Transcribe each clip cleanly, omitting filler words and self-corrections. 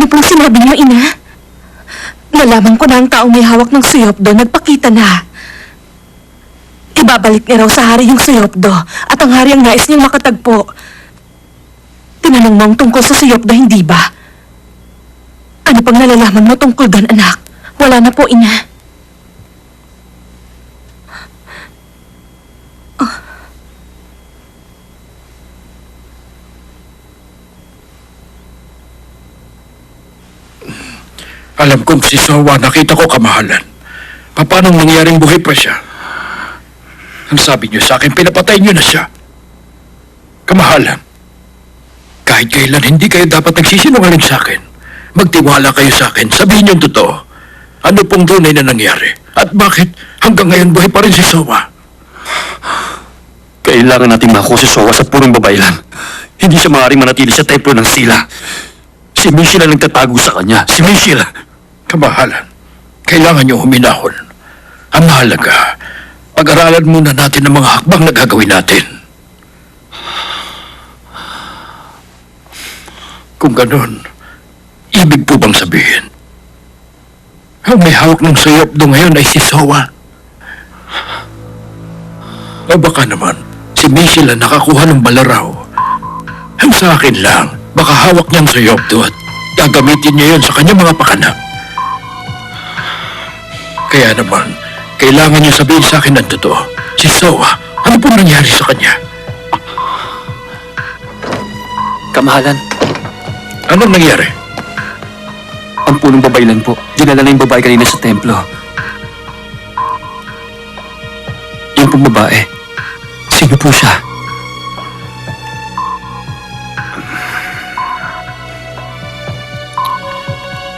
Ano pong sinabi niyo, Ina? Nalaman ko na ang taong may hawak ng suyopdo nagpakita na. Ibabalik niya raw sa hari yung suyopdo at ang hari ang nais niyang makatagpo. Tinanong mo ang tungkol sa suyopdo, hindi ba? Ano pang nalalaman mo tungkol doon, anak? Wala na po, Ina. Alam kong si Sowa, nakita ko kamahalan. Paano nangyaring buhay pa siya? Ang sabi niyo sa akin, pinapatay niyo na siya. Kamahalan, kahit kailan hindi kayo dapat nagsisinungaling sa akin. Magtiwala kayo sa akin, sabihin niyo ang totoo. Ano pong tunay na nangyari? At bakit hanggang ngayon buhay pa rin si Sowa? Kailangan natin makuha si Sowa sa purong babaylan. Hindi siya maaaring manatili sa templo ng Sila. Si Michelle ang nagtatago sa kanya. Si Michelle. Kamahalan, kailangan niyo huminahon. Ang mahalaga, pag-aralan muna natin ang mga hakbang na gagawin natin. Kung ganon, ibig po bang sabihin, ang may hawak ng suyopdo ngayon ay si Sowa? O baka naman, si Michelle ang nakakuha ng balaraw. Ang sa akin lang, baka hawak niyang suyopdo at gagamitin niya yun sa kanyang mga pakanak. Kaya naman, kailangan niyo sabihin sa akin ang totoo. Si Sowa, ano po nangyari sa kanya? Kamahalan, Anong nangyari? ang punong babaylan po. Dinala na yung babae kanina sa templo. Yung pong babae, sino po siya?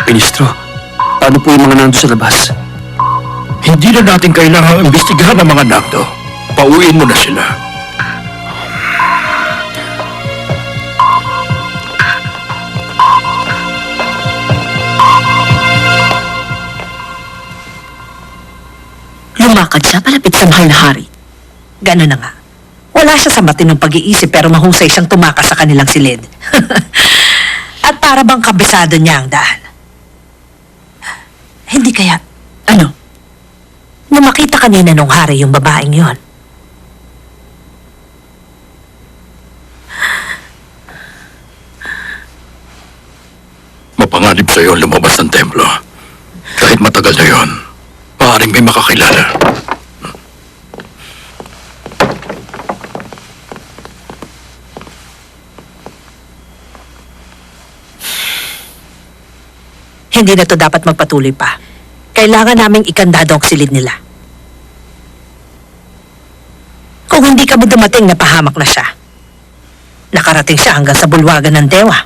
Ministro, paano po yung mga nandun sa labas? Hindi na natin kailangang imbestigahan ang mga nakto. Pauwiin mo na sila. Lumakad siya palapit sa mahal na hari. Gano'n na nga. Wala siya sa matinong pag-iisip pero mahusay siyang tumakas sa kanilang silid. At para bang kabisado niya ang daan. Hindi kaya, ano? Nung makita kanina nung hari yung babaeng yon. Mapanganib sa'yo ang lumabas ng templo. Kahit matagal na yon, maaaring may makakilala. Hindi na to dapat magpatuloy pa. Kailangan naming ikandado ang silid nila. Kung hindi kami dumating, napahamak na siya. Nakarating siya hanggang sa bulwagan ng dewa.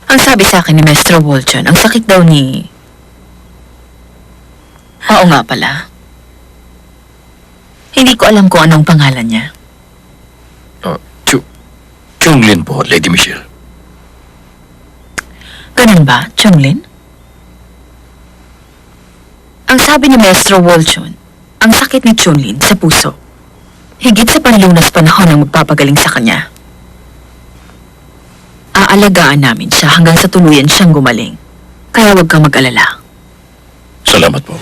Ang sabi sa akin ni Maestro Woljon, ang sakit daw ni... Oo nga pala. Hindi ko alam kung anong pangalan niya. Chunglin po, Lady Michelle. Ganun ba, Chunglin? Ang sabi ni Maestro Woljon, ang sakit ni Chunlin sa puso. Higit sa panlunas panahon ang magpapagaling sa kanya. Aalagaan namin siya hanggang sa tuluyan siyang gumaling. Kaya huwag kang mag-alala. Salamat po.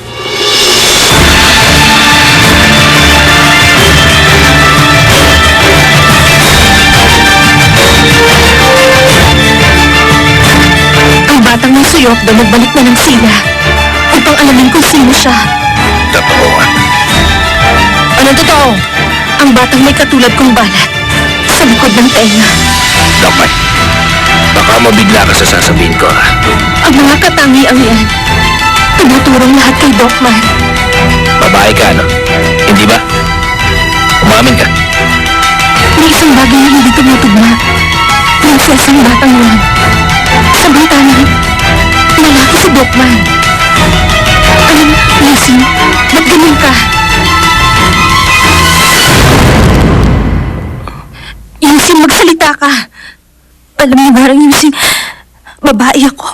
Ang batang ng suyopdo nagbalik na ng sila upang alamin kung sino siya. Totoo. Anong totoo? Ang batang may katulad kong balat sa likod ng tenga. Dapat. Baka mabigla ka sa sasabihin ko. Ang mga katangiang yan, tinuturong lahat kay Dokman. Babae ka, no? Hindi ba? Umamin ka. May isang bagay na hindi tumutugma. Prinsesang batang yan. Samantalang, lalaki si Dokman. Lucy, ba't ganun ka? Yusin, magsalita ka. Alam niyo ba, Yusin, babae ako.